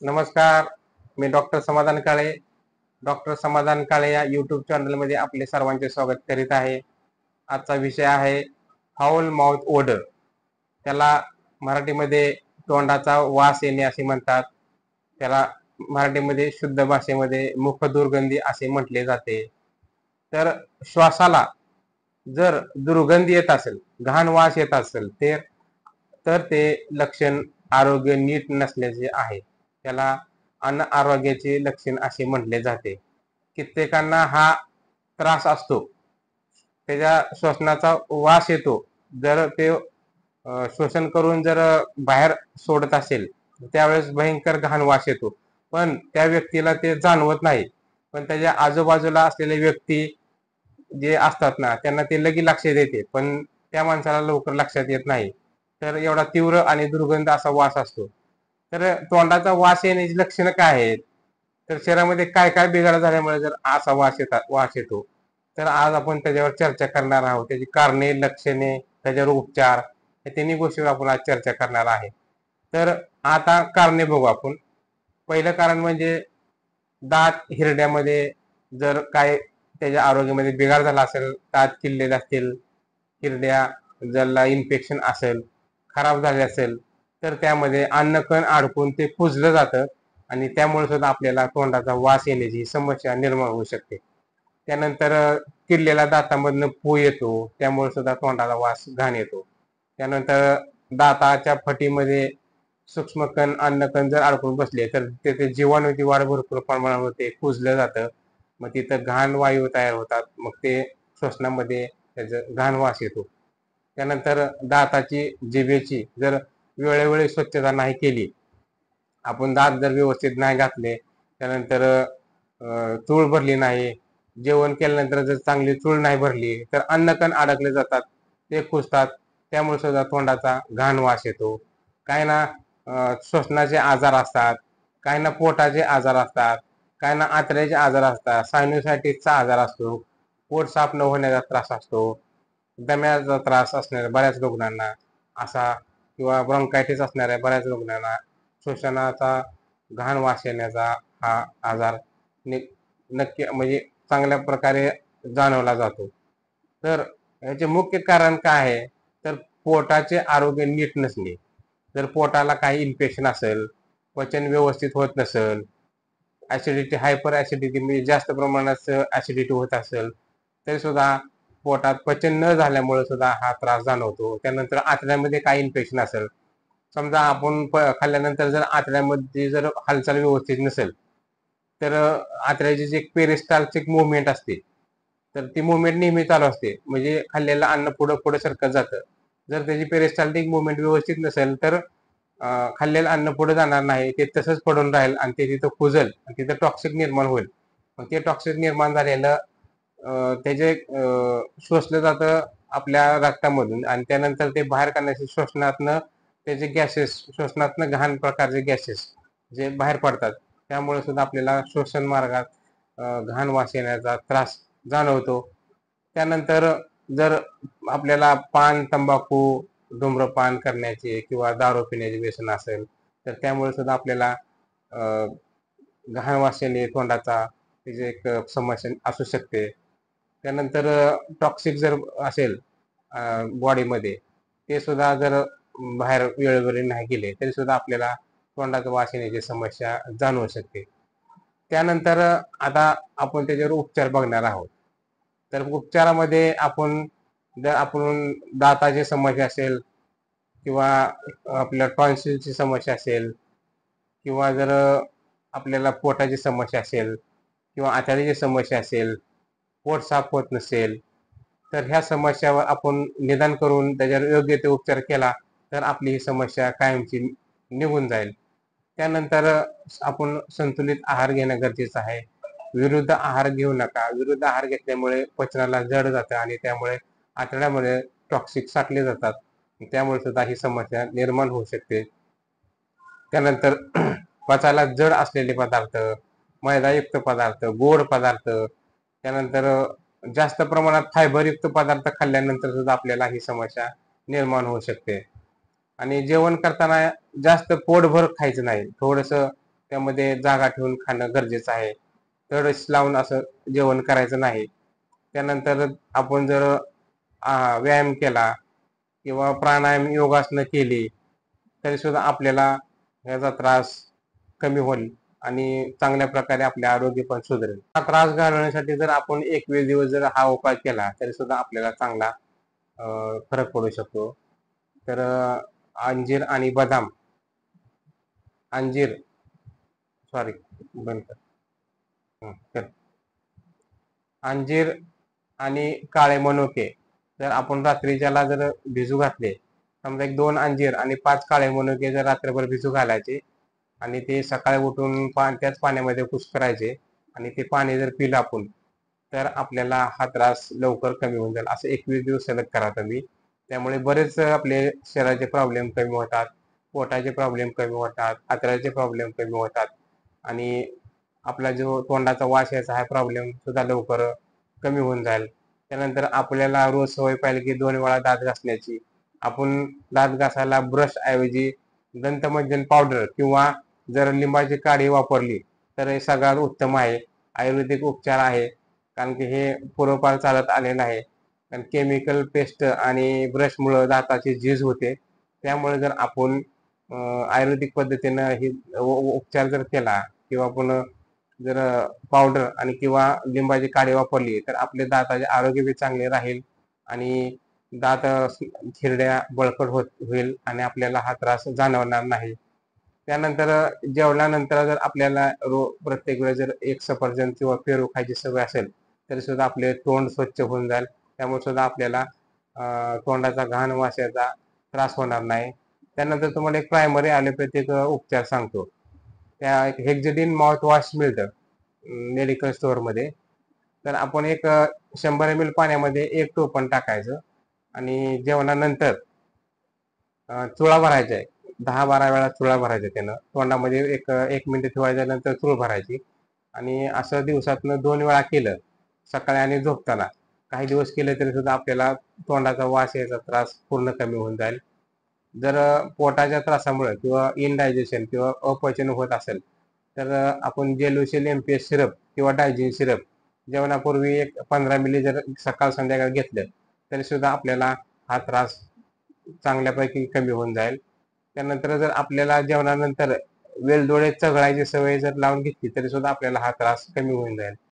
नमस्कार. मी डॉक्टर समाधान काळे. डॉक्टर समाधान काळे या यूट्यूब चॅनलमध्ये आपले सर्वांचे स्वागत करीत आहे. आजचा विषय आहे फाऊल माउथ ओडर. त्याला मराठीमध्ये तोंडाचा वास येणे असे म्हणतात. त्याला मराठीमध्ये शुद्ध भाषेमध्ये मुख दुर्गंधी असे म्हटले जाते. तर श्वासाला जर दुर्गंधी येत असेल, घाण वास येत असेल तर ते लक्षण आरोग्य नीट नसल्याचे आहे. त्याला अन्न आरोग्याचे लक्षण असे म्हटले जाते. कित्येकांना हा त्रास असतो. त्याच्या श्वसनाचा वास येतो. जर ते श्वसन करून जर बाहेर सोडत असेल त्यावेळेस भयंकर घाण वास येतो. पण त्या व्यक्तीला ते जाणवत नाही. पण त्याच्या आजूबाजूला असलेले व्यक्ती जे असतात ना, त्यांना ते लगेच लक्षात येते. पण त्या माणसाला लवकर लक्षात येत नाही. तर एवढा तीव्र आणि दुर्गंध असा वास असतो. तर तोंडाचा वास येण्याची लक्षणं काय आहेत? तर शरीरामध्ये काय काय बिघाड झाल्यामुळे जर असा वास येतो, तर आज आपण त्याच्यावर चर्चा करणार आहोत. त्याची कारणे, लक्षणे, त्याच्यावर उपचार या तिन्ही गोष्टीवर आपण आज चर्चा करणार आहे. तर आता कारणे बघू आपण. पहिलं कारण म्हणजे दात हिरड्यामध्ये जर काय त्याच्या आरोग्यामध्ये बिघाड झाला असेल, दात किडलेले असतील, हिरड्या ज्याला इन्फेक्शन असेल, खराब झाले असेल, तर त्यामध्ये अन्नकण अडकून ते कुजलं जातं आणि त्यामुळे सुद्धा आपल्याला तोंडाचा वास येण्याची समस्या निर्माण होऊ शकते. त्यानंतर किडलेल्या दातामधनं पू येतो, त्यामुळे सुद्धा तोंडाला वास घाण येतो. त्यानंतर दाताच्या फटीमध्ये सूक्ष्मकण अन्नकण जर अडकून बसले तर तिथे जीवाणूची वाढ भरपूर प्रमाणात होते, कुजलं जातं. मग तिथं घाण वायू तयार होतात. मग ते श्वसनामध्ये त्याचं घाण वास येतो. त्यानंतर दाताची जिभेची जर वेळोवेळी स्वच्छता नाही केली, आपण दात जर व्यवस्थित नाही घातले, त्यानंतर चूळ भरली नाही, जेवण केल्यानंतर जर चांगली चूळ नाही भरली तर अन्नकण अडकले जातात, ते कुजतात. त्यामुळे सुद्धा तोंडाचा घाण वास येतो. काय ना श्वसनाचे आजार असतात, काय ना पोटाचे आजार असतात, काय ना आतड्याचे आजार असतात, सायनोसायटिसचा आजार असतो, पोट साफ न होण्याचा त्रास असतो, दम्याचा त्रास असणाऱ्या बऱ्याच रुग्णांना असा किंवा ब्रॉन्कायटिस असणाऱ्या बऱ्याच रुग्णांना श्वसनाचा घाण वास येण्याचा हा आजार नक्की म्हणजे चांगल्या प्रकारे जाणवला जातो. तर याचे मुख्य कारण काय आहे? तर पोटाचे आरोग्य नीट नसणे. जर पोटाला काही इन्फेक्शन असेल, पचन व्यवस्थित होत नसेल, ॲसिडिटी हायपर ॲसिडिटी म्हणजे जास्त प्रमाणात ॲसिडिटी होत असेल, तरी सुद्धा पोटात पचन न झाल्यामुळे सुद्धा हा त्रास जाणवतो. त्यानंतर आतड्यामध्ये काही इन्फेक्शन असेल, समजा आपण खाल्ल्यानंतर जर आतड्यामध्ये जर हालचाल व्यवस्थित नसेल, तर आतड्याची जी एक पेरिस्टाल्टिक मुवमेंट असते, तर ती मुवमेंट नेहमी चालू असते. म्हणजे खाल्लेलं अन्न पुढं पुढे सरकत जातं. जर त्याची पेरिस्टाल्टिक मुवमेंट व्यवस्थित नसेल तर खाल्लेलं अन्न पुढे जाणार नाही, ते तसंच पडून राहील आणि ते तिथं कुजल आणि तिथं टॉक्सिक निर्माण होईल. मग ते टॉक्सिक निर्माण झालेलं त्याचे शोषलं जातं आपल्या रक्तामधून आणि त्यानंतर ते बाहेर काढण्याचे श्वसनातनं त्याचे गॅसेस, श्वसनातनं घाण प्रकारचे गॅसेस जे बाहेर पडतात, त्यामुळे सुद्धा आपल्याला श्वसन मार्गात घाण वास येण्याचा त्रास जाणवतो. त्यानंतर जर आपल्याला पान, तंबाखू, धूम्रपान करण्याचे किंवा दारू पिण्याचे व्यसन असेल, तर त्यामुळे सुद्धा आपल्याला घाण वास येणे तोंडाचा त्याची एक समस्या असू शकते. त्यानंतर टॉक्सिक जर असेल बॉडीमध्ये, ते सुद्धा जर बाहेर वेळोवेळी नाही गेले तरी सुद्धा आपल्याला तोंडाचा वास येण्याची समस्या जाणवू शकते. त्यानंतर आता आपण त्याच्यावर उपचार बघणार आहोत. तर उपचारामध्ये जर आपण दाताची समस्या असेल किंवा आपल्या टॉन्सिलची समस्या असेल किंवा जर आपल्याला पोटाची समस्या असेल किंवा आतड्याची समस्या असेल, पोट साफ होत नसेल, तर ह्या समस्यावर आपण निदान करून त्याच्यावर योग्य ते उपचार केला तर आपली ही समस्या कायमची निघून जाईल. त्यानंतर आपण संतुलित आहार घेणं गरजेचं आहे. विरुद्ध आहार घेऊ नका. विरुद्ध आहार घेतल्यामुळे पचनाला जड जातं आणि त्यामुळे आतड्यामध्ये टॉक्सिक साठले जातात. त्यामुळे सुद्धा ही समस्या निर्माण होऊ शकते. त्यानंतर पचायला जड असलेले पदार्थ, मैदायुक्त पदार्थ, गोड पदार्थ, त्यानंतर जास्त प्रमाणात फायबरयुक्त पदार्थ खाल्ल्यानंतर सुद्धा आपल्याला ही समस्या निर्माण होऊ शकते. आणि जेवण करताना जास्त पोटभर खायचं नाही. थोडंसं त्यामध्ये जागा ठेवून खाणं गरजेचं आहे. तडच लावून असं जेवण करायचं नाही. त्यानंतर आपण जर व्यायाम केला किंवा प्राणायाम योगासनं केली तरी सुद्धा आपल्याला याचा त्रास कमी होईल आणि चांगल्या प्रकारे आपले आरोग्य पण सुधरेल. हा त्रास घालवण्यासाठी जर आपण 21 दिवस जर हा उपाय केला तरी सुद्धा आपल्याला चांगला फरक पडू शकतो. तर अंजीर आणि बदाम, अंजीर सॉरी बंद कर. तर अंजीर आणि काळे मनुके जर आपण रात्रीच्याला जर भिजू घातले, समजा एक 2 अंजीर आणि 5 काळे मनुके जर रात्रभर भिजू घालायचे आणि ते सकाळी उठून त्याच पाण्यामध्ये कुस्करायचे आणि ते पाणी जर पिलं आपण तर आपल्याला हा त्रास लवकर कमी होऊन जाईल. असं 21 दिवस सलग करा तुम्ही. त्यामुळे बरेच आपले शरीराचे प्रॉब्लेम कमी होतात, पोटाचे प्रॉब्लेम कमी होतात, आतड्याचे प्रॉब्लेम कमी होतात आणि आपला जो तोंडाचा वास याचा हा प्रॉब्लेम सुद्धा लवकर कमी होऊन जाईल. त्यानंतर आपल्याला रोज सवय पाहिजे की 2 वेळा दात घासण्याची. आपण दात घासायला ब्रश ऐवजी दंतमंजन पावडर किंवा जर लिंबाची काडी वापरली तर हे सगळ्यात उत्तम आहे. आयुर्वेदिक उपचार आहे. कारण की हे पूर्वपार चालत आलेलं आहे. कारण केमिकल पेस्ट आणि ब्रशमुळं दाताची झीज होते. त्यामुळे जर आपण आयुर्वेदिक पद्धतीनं ही उपचार जर केला किंवा आपण जर पावडर आणि किंवा लिंबाची काडी वापरली तर आपले दाताचे आरोग्य बी चांगले राहील आणि दात हिरड्या बळकट होईल आणि आपल्याला हा त्रास जाणवणार नाही. त्यानंतर जेवल्यानंतर जर आपल्याला प्रत्येक वेळेस जर एक सफरचंद किंवा पेरू खायची सवय असेल तरी सुद्धा आपले तोंड स्वच्छ होऊन जाईल. त्यामुळे सुद्धा आपल्याला तोंडाचा घाण वास याचा त्रास होणार नाही. त्यानंतर तुम्हाला एक प्रायमरी ॲलोपॅथिक उपचार सांगतो. त्या एक हेक्झिडिन माउथ वॉश मिळतं मेडिकल स्टोअरमध्ये. तर आपण एक 100 ml पाण्यामध्ये 1 टोपण टाकायचं आणि जेवणानंतर चुळा भरायचा आहे. 10-12 वेळा चुळा भरायचा त्यानं. तोंडामध्ये एक 1 मिनिट ठेवायच्यानंतर चूळ भरायची आणि असं दिवसातनं 2 वेळा केलं, सकाळी आणि झोपताना. काही दिवस केले तरी सुद्धा आपल्याला तोंडाचा वास यायचा त्रास पूर्ण कमी होऊन जाईल. जर पोटाच्या त्रासामुळे किंवा इनडायजेशन किंवा अपचन होत असेल तर आपण जेलुसिल MPS सिरप किंवा डायजिन सिरप जेवणापूर्वी एक 15 मिली जर सकाळ संध्याकाळ घेतलं तरी सुद्धा आपल्याला हा त्रास चांगल्यापैकी कमी होऊन जाईल. त्यानंतर जर आपल्याला जेवणानंतर वेलदोडे चघळायची सवय जर लावून घेतली तरी सुद्धा आपल्याला हा त्रास कमी होऊन जाईल.